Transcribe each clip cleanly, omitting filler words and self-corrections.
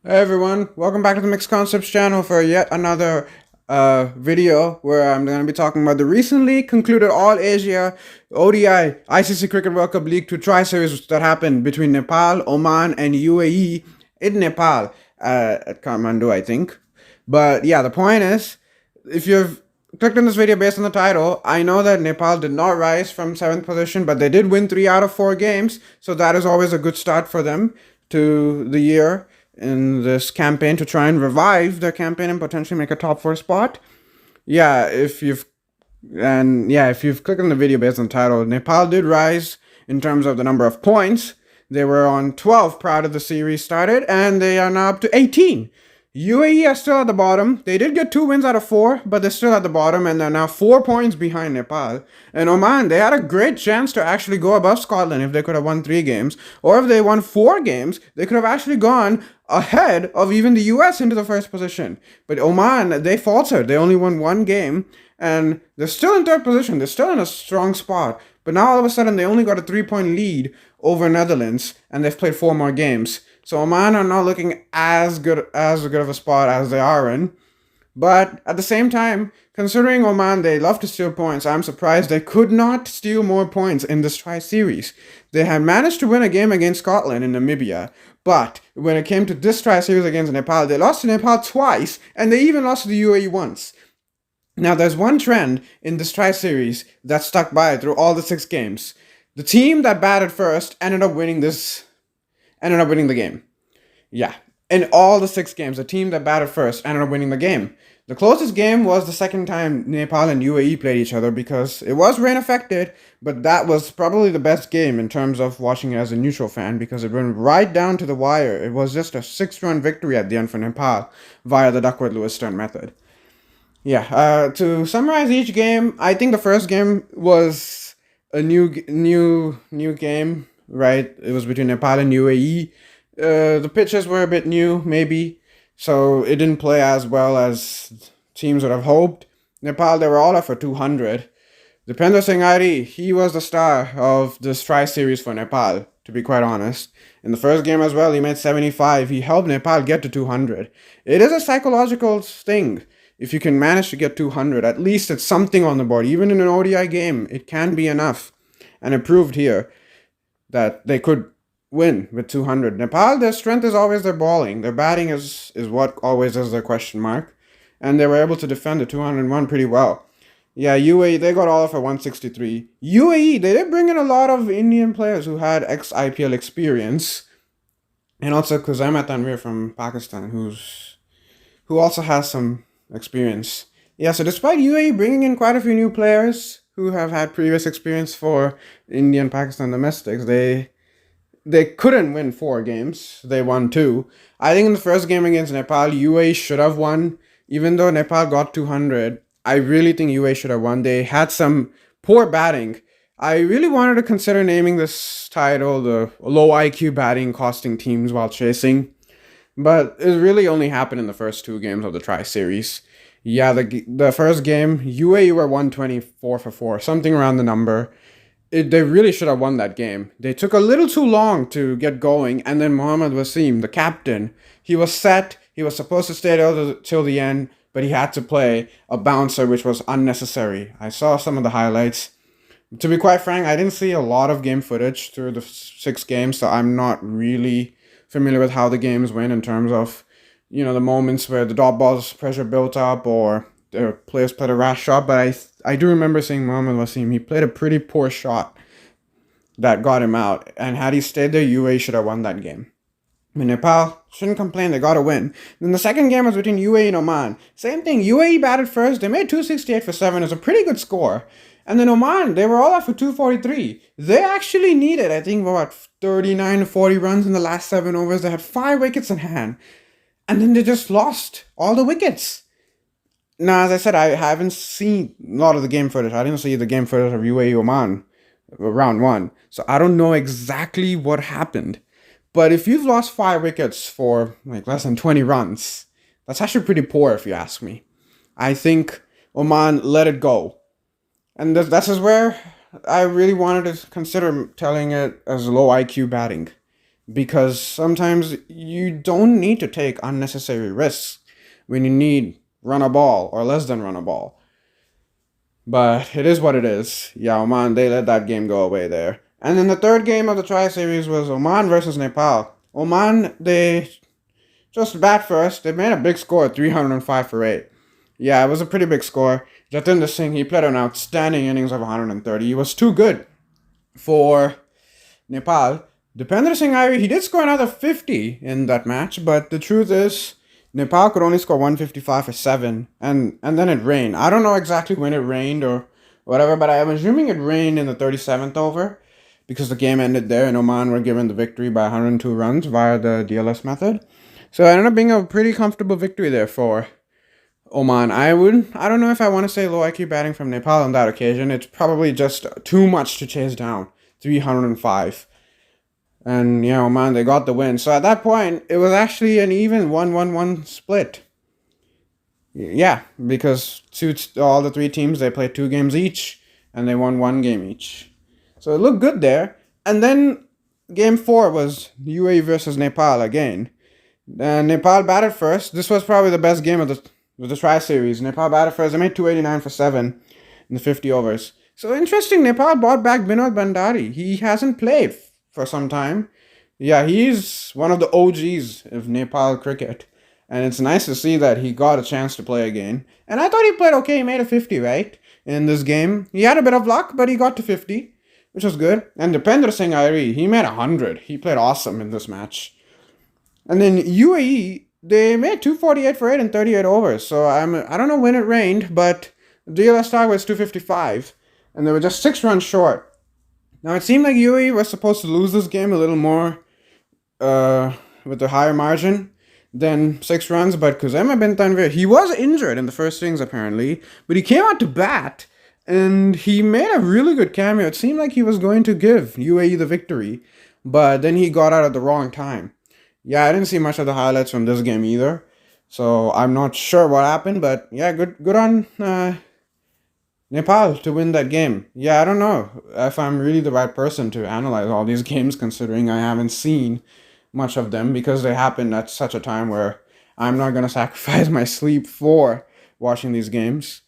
Hey everyone, welcome back to the Mixed Concepts channel for yet another video where I'm going to be talking about the recently concluded All Asia ODI ICC Cricket World Cup League 2 Tri-Series that happened between Nepal, Oman and UAE in Nepal at Kathmandu, I think. But yeah, the point is, if you've clicked on this video based on the title, I know that Nepal did not rise from 7th position, but they did win 3 out of 4 games, so that is always a good start for them to the year in this campaign to try and revive their campaign and potentially make a top 4 spot. If you've clicked on the video based on the title, Nepal did rise in terms of the number of points. They were on 12 prior to the series started, and they are now up to 18. UAE are still at the bottom. They did get 2 wins out of 4, but they're still at the bottom, and they're now 4 points behind Nepal. And Oman, they had a great chance to actually go above Scotland if they could have won 3 games. Or if they won 4 games, they could have actually gone ahead of even the US into the first position. But Oman, they faltered. They only won 1 game, and they're still in 3rd position. They're still in a strong spot. But now all of a sudden, they only got a 3-point lead over Netherlands, and they've played 4 more games. So Oman are not looking as good of a spot as they are in. But at the same time, considering Oman, they love to steal points, I'm surprised they could not steal more points in this tri-series. They had managed to win a game against Scotland in Namibia, but when it came to this tri-series against Nepal, they lost to Nepal twice, and they even lost to the UAE once. Now, there's one trend in this tri-series that stuck by through all the 6 games. The team that batted first ended up winning the game. Yeah. In all the 6 games, the team that batted first ended up winning the game. The closest game was the second time Nepal and UAE played each other because it was rain affected, but that was probably the best game in terms of watching it as a neutral fan because it went right down to the wire. It was just a 6-run victory at the end for Nepal via the Duckworth-Lewis-Stern method. To summarize each game, I think the first game was a new game, right? It was between Nepal and UAE. The pitches were a bit new, maybe, so it didn't play as well as teams would have hoped. Nepal, they were all up for 200. Dipender Singh Ari, he was the star of this tri-series for Nepal, to be quite honest. In the first game as well, he made 75. He helped Nepal get to 200. It is a psychological thing. If you can manage to get 200, at least it's something on the board. Even in an ODI game, it can be enough. And it proved here that they could win with 200. Nepal, their strength is always their bowling. Their batting is what always is their question mark. And they were able to defend the 201 pretty well. Yeah, UAE, they got all for 163. UAE, they did bring in a lot of Indian players who had ex-IPL experience. And also Kuzamat Tanvir from Pakistan, who also has some experience. Yeah, so despite UAE bringing in quite a few new players who have had previous experience for Indian Pakistan domestics, they couldn't win 4 games. They won 2. I think in the first game against Nepal, UAE should have won. Even though Nepal got 200, I really think UAE should have won. They had some poor batting. I really wanted to consider naming this title the low IQ batting costing teams while chasing. But it really only happened in the first 2 games of the tri-series. Yeah, the first game, UAE were 124 for 4, something around the number. They really should have won that game. They took a little too long to get going, and then Mohammad Wasim, the captain, he was set. He was supposed to stay till the end, but he had to play a bouncer, which was unnecessary. I saw some of the highlights. To be quite frank, I didn't see a lot of game footage through the 6 games, so I'm not really familiar with how the games went in terms of, the moments where the dot balls pressure built up or the players played a rash shot, but I do remember seeing Mohammad Wasim. He played a pretty poor shot that got him out, and had he stayed there, UAE should have won that game. I mean, Nepal shouldn't complain, they got a win. Then the second game was between UAE and Oman. Same thing, UAE batted first, they made 268 for 7, it's a pretty good score. And then Oman, they were all up for 243. They actually needed, I think, 39 to 40 runs in the last 7 overs. They had 5 wickets in hand. And then they just lost all the wickets. Now, as I said, I haven't seen a lot of the game footage. I didn't see the game footage of UAE Oman round 1. So I don't know exactly what happened. But if you've lost 5 wickets for less than 20 runs, that's actually pretty poor if you ask me. I think Oman let it go. And that's where I really wanted to consider telling it as low IQ batting. because sometimes you don't need to take unnecessary risks when you need run a ball or less than run a ball. But it is what it is. Yeah, Oman, they let that game go away there. And then the third game of the Tri Series was Oman versus Nepal. Oman, they just bat first. They made a big score, 305 for 8. Yeah, it was a pretty big score. Jatinder Singh, he played an outstanding innings of 130. He was too good for Nepal. Dipender Singh Irie, he did score another 50 in that match, but the truth is, Nepal could only score 155 for 7, and then it rained. I don't know exactly when it rained or whatever, but I'm assuming it rained in the 37th over because the game ended there and Oman were given the victory by 102 runs via the DLS method. So it ended up being a pretty comfortable victory there for Oman. I don't know if I want to say low IQ batting from Nepal on that occasion. It's probably just too much to chase down. 305. And, Oman, they got the win. So at that point, it was actually an even 1-1-1 split. Yeah, because all the three teams, they played 2 games each, and they won 1 game each. So it looked good there. And then game 4 was UAE versus Nepal again. Nepal batted first. This was probably the best game of the Tri Series. Nepal batted first. They made 289 for 7 in the 50 overs. So interesting, Nepal brought back Binod Bhandari. He hasn't played for some time. Yeah, he's one of the OGs of Nepal cricket. And it's nice to see that he got a chance to play again. And I thought he played okay. He made a 50, right? In this game. He had a bit of luck, but he got to 50, which was good. And Dipender Singh Irie, he made 100. He played awesome in this match. And then UAE, they made 248 for 8 in 38 overs. So I don't know when it rained, but the DLS target was 255. And they were just 6 runs short. Now, it seemed like UAE was supposed to lose this game a little more with a higher margin than 6 runs, but Kuzema bin Tanvir, he was injured in the first innings apparently, but he came out to bat, and he made a really good cameo. It seemed like he was going to give UAE the victory, but then he got out at the wrong time. Yeah, I didn't see much of the highlights from this game either, so I'm not sure what happened, but yeah, good on Nepal to win that game. Yeah, I don't know if I'm really the right person to analyze all these games considering I haven't seen much of them because they happened at such a time where I'm not going to sacrifice my sleep for watching these games.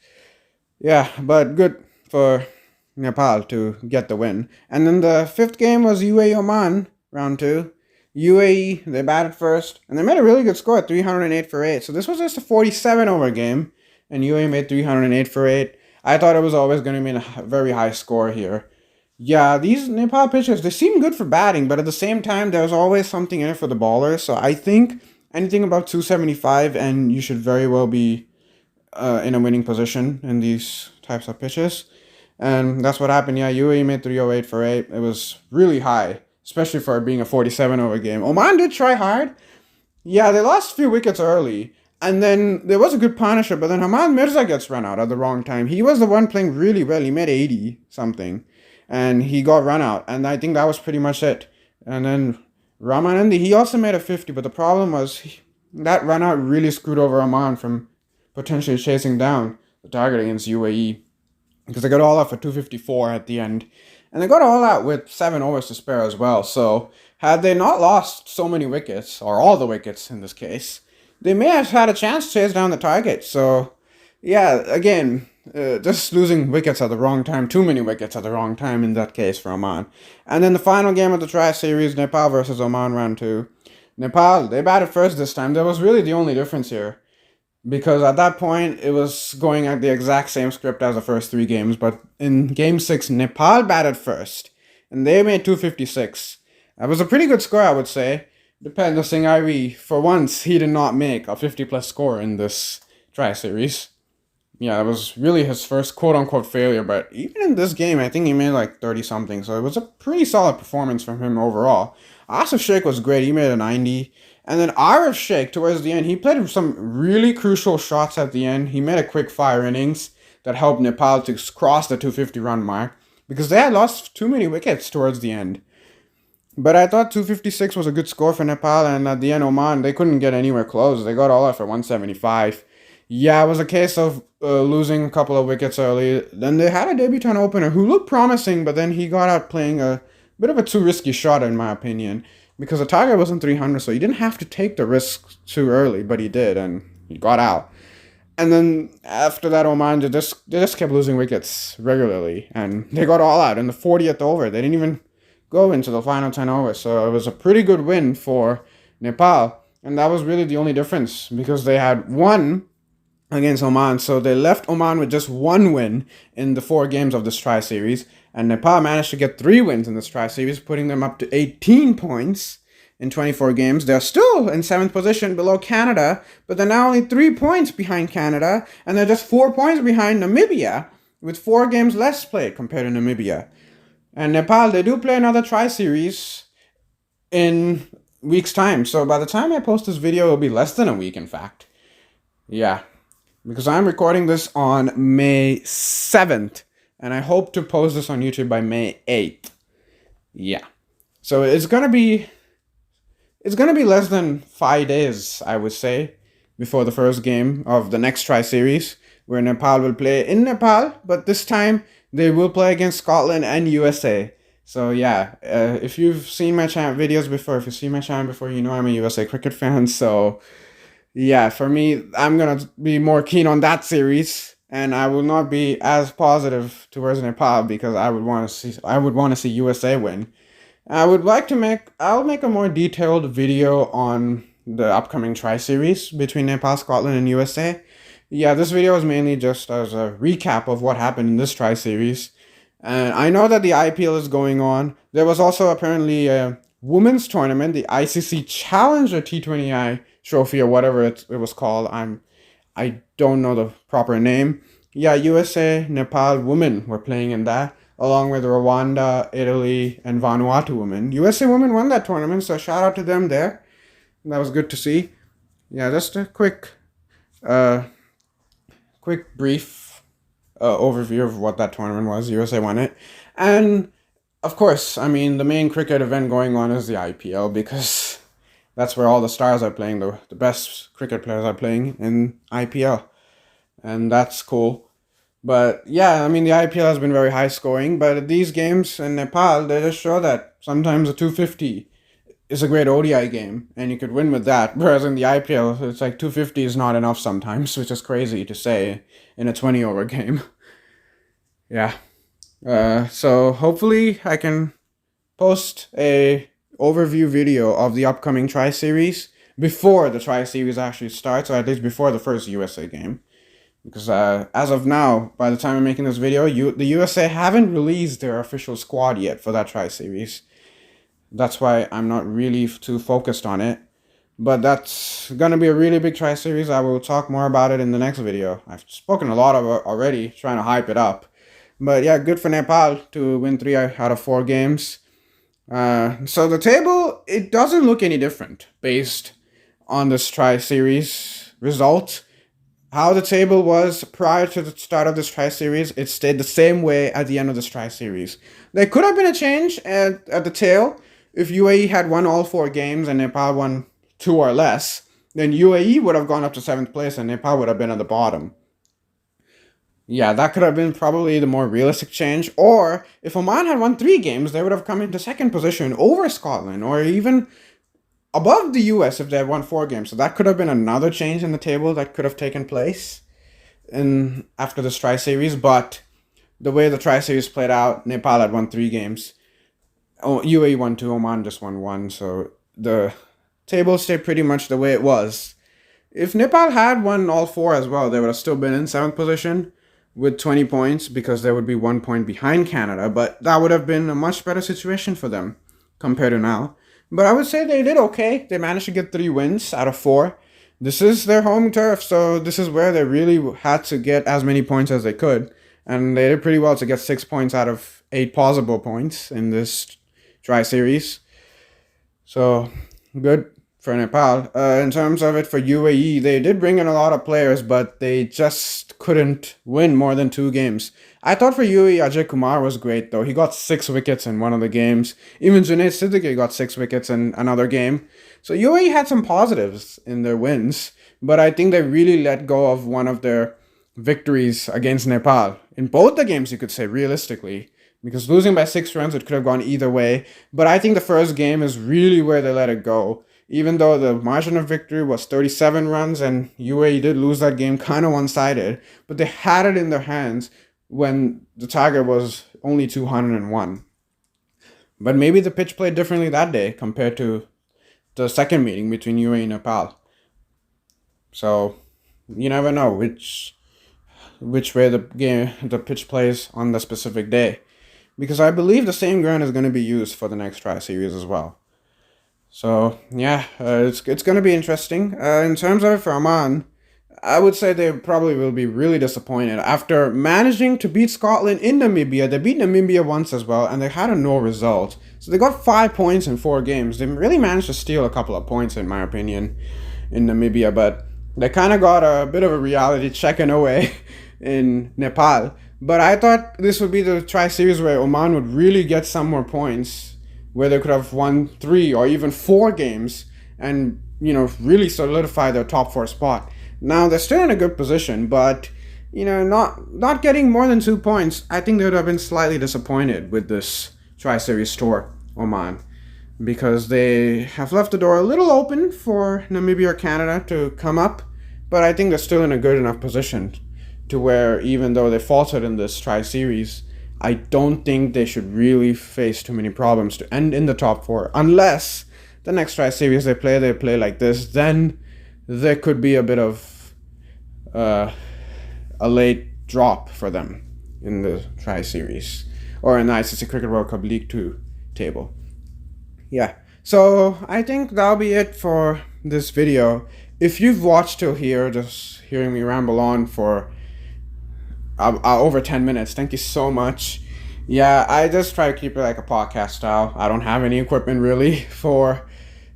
Yeah, but good for Nepal to get the win. And then the 5th game was UAE-Oman, round 2. UAE, they batted first, and they made a really good score, 308 for 8. So this was just a 47 over game, and UAE made 308 for 8. I thought it was always going to be a very high score here. Yeah, these Nepal pitchers, they seem good for batting, but at the same time, there's always something in it for the ballers. So I think anything above 275, and you should very well be in a winning position in these types of pitches. And that's what happened. Yeah, UAE made 308 for 8. It was really high, especially for being a 47 over game. Oman did try hard. Yeah, they lost a few wickets early. And then there was a good partnership, but then Hamad Mirza gets run out at the wrong time. He was the one playing really well. He made 80 something, and he got run out. And I think that was pretty much it. And then Ramanandi, he also made a 50, but the problem was that run out really screwed over Oman from potentially chasing down the target against UAE because they got all out for 254 at the end. And they got all out with 7 overs to spare as well. So had they not lost so many wickets, or all the wickets in this case, they may have had a chance to chase down the target. So, yeah, again, just losing wickets at the wrong time, too many wickets at the wrong time in that case for Oman. And then the final game of the Tri Series, Nepal versus Oman round 2. Nepal, they batted first this time. That was really the only difference here. Because at that point, it was going at the exact same script as the first 3 games. But in game 6, Nepal batted first. And they made 256. That was a pretty good score, I would say. Dipender Singh Irie, for once, he did not make a 50-plus score in this Tri Series. Yeah, it was really his first quote-unquote failure, but even in this game, I think he made like 30-something, so it was a pretty solid performance from him overall. Asif Sheikh was great, he made a 90. And then Arif Sheikh, towards the end, he played some really crucial shots at the end. He made a quick-fire innings that helped Nepal to cross the 250-run mark, because they had lost too many wickets towards the end. But I thought 256 was a good score for Nepal, and at the end, Oman, they couldn't get anywhere close. They got all out for 175. Yeah, it was a case of losing a couple of wickets early. Then they had a debutant opener who looked promising, but then he got out playing a bit of a too risky shot, in my opinion. because the target wasn't 300, so he didn't have to take the risk too early, but he did, and he got out. And then after that, Oman they just kept losing wickets regularly, and they got all out in the 40th over. They didn't even go into the final 10 overs, so it was a pretty good win for Nepal, and that was really the only difference because they had won against Oman, so they left Oman with just one win in the 4 games of this tri-series, and Nepal managed to get 3 wins in this tri-series, putting them up to 18 points in 24 games. They're still in 7th position below Canada, but they're now only 3 points behind Canada, and they're just 4 points behind Namibia, with 4 games less played compared to Namibia. And Nepal, they do play another tri-series in week's time, so by the time I post this video, it'll be less than a week, in fact. Yeah, because I'm recording this on May 7th, and I hope to post this on YouTube by May 8th. Yeah, so it's gonna be less than 5 days, I would say, before the first game of the next tri-series, where Nepal will play in Nepal, but this time they will play against Scotland and USA. So yeah, if you've seen my videos before, if you've seen my channel before, you know I'm a USA cricket fan. So yeah, for me, I'm gonna be more keen on that series, and I will not be as positive towards Nepal because I would want to see USA win. I'll make a more detailed video on the upcoming tri-series between Nepal, Scotland, and USA. Yeah, this video is mainly just as a recap of what happened in this tri-series. And I know that the IPL is going on. There was also apparently a women's tournament, the ICC Challenger T20I trophy or whatever it was called. I don't know the proper name. Yeah, USA, Nepal women were playing in that, along with Rwanda, Italy, and Vanuatu women. USA women won that tournament, so shout out to them there. That was good to see. Yeah, just a quick brief overview of what that tournament was. USA won it. And, of course, I mean, the main cricket event going on is the IPL, because that's where all the stars are playing. The best cricket players are playing in IPL. And that's cool. But yeah, I mean, the IPL has been very high scoring, but these games in Nepal, they just show that sometimes a 250 is a great ODI game, and you could win with that. Whereas in the IPL, it's like 250 is not enough sometimes, which is crazy to say in a 20-over game. Yeah. So hopefully I can post a overview video of the upcoming tri-series before the tri-series actually starts, or at least before the first USA game. Because as of now, by the time I'm making this video, the USA haven't released their official squad yet for that tri-series. That's why I'm not really too focused on it. But that's going to be a really big tri-series. I will talk more about it in the next video. I've spoken a lot of it already, trying to hype it up. But yeah, good for Nepal to win 3 out of 4 games. So the table, it doesn't look any different based on this tri-series result. How the table was prior to the start of this tri-series, it stayed the same way at the end of this tri-series. There could have been a change at the tail. If UAE had won all 4 games and Nepal won 2 or less, then UAE would have gone up to 7th place and Nepal would have been at the bottom. Yeah, that could have been probably the more realistic change. Or if Oman had won 3 games, they would have come into 2nd position over Scotland, or even above the US if they had won 4 games. So that could have been another change in the table that could have taken place after this tri-series. But the way the tri-series played out, Nepal had won 3 games. UAE won 2, Oman just won 1. So the table stayed pretty much the way it was. If Nepal had won all 4 as well, they would have still been in 7th position with 20 points, because they would be 1 point behind Canada. But that would have been a much better situation for them compared to now. But I would say they did okay. They managed to get 3 wins out of 4. This is their home turf, so this is where they really had to get as many points as they could. And they did pretty well to get 6 points out of 8 possible points in this tri-series. So, good for Nepal. In terms of it for UAE, they did bring in a lot of players, but they just couldn't win more than 2 games. I thought for UAE, Ajay Kumar was great though. He got 6 wickets in one of the games. Even Junaid Siddiqui got 6 wickets in another game. So UAE had some positives in their wins, but I think they really let go of one of their victories against Nepal. In both the games, you could say, realistically. because losing by 6 runs, it could have gone either way. But I think the first game is really where they let it go. Even though the margin of victory was 37 runs and UAE did lose that game kind of one-sided, but they had it in their hands when the target was only 201. But maybe the pitch played differently that day compared to the second meeting between UAE and Nepal. So you never know which way the pitch plays on the specific day, because I believe the same ground is going to be used for the next tri-series as well. So yeah, it's going to be interesting. In terms of for Oman, I would say they probably will be really disappointed after managing to beat Scotland in Namibia. They beat Namibia once as well, and they had a no result. So they got 5 points in 4 games. They really managed to steal a couple of points, in my opinion, in Namibia, but they kind of got a bit of a reality check in a way in Nepal. But I thought this would be the tri-series where Oman would really get some more points, where they could have won 3 or even 4 games and, really solidify their top 4 spot. Now, they're still in a good position, but, not getting more than 2 points, I think they would have been slightly disappointed with this tri-series tour, Oman, because they have left the door a little open for Namibia or Canada to come up, but I think they're still in a good enough position to where, even though they faltered in this tri-series, I don't think they should really face too many problems to end in the top 4, unless the next tri-series they play like this. Then there could be a bit of a late drop for them in the tri-series or in the ICC Cricket World Cup League 2 table. Yeah, so I think that'll be it for this video. If you've watched till here, just hearing me ramble on for over 10 minutes, thank you so much. Yeah, I just try to keep it like a podcast style. I don't have any equipment really for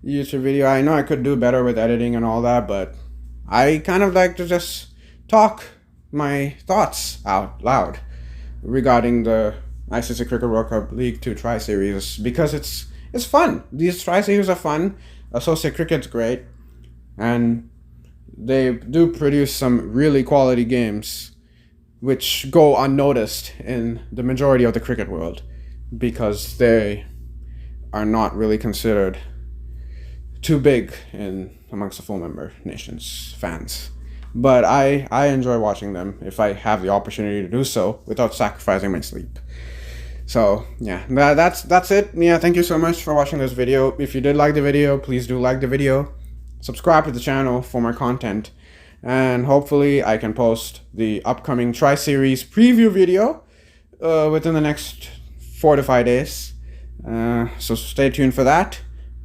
YouTube video. I know I could do better with editing and all that, but I kind of like to just talk my thoughts out loud regarding the ICC Cricket World Cup League 2 tri-series, because it's fun. These tri-series are fun. Associate cricket's great, and they do produce some really quality games which go unnoticed in the majority of the cricket world because they are not really considered too big amongst the full member nations fans. But I enjoy watching them if I have the opportunity to do so without sacrificing my sleep. So yeah, that's it. Yeah, thank you so much for watching this video. If you did like the video, please do like the video. Subscribe to the channel for more content. And hopefully I can post the upcoming tri-series preview video within the next 4 to 5 days. So stay tuned for that.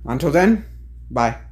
Until then, bye.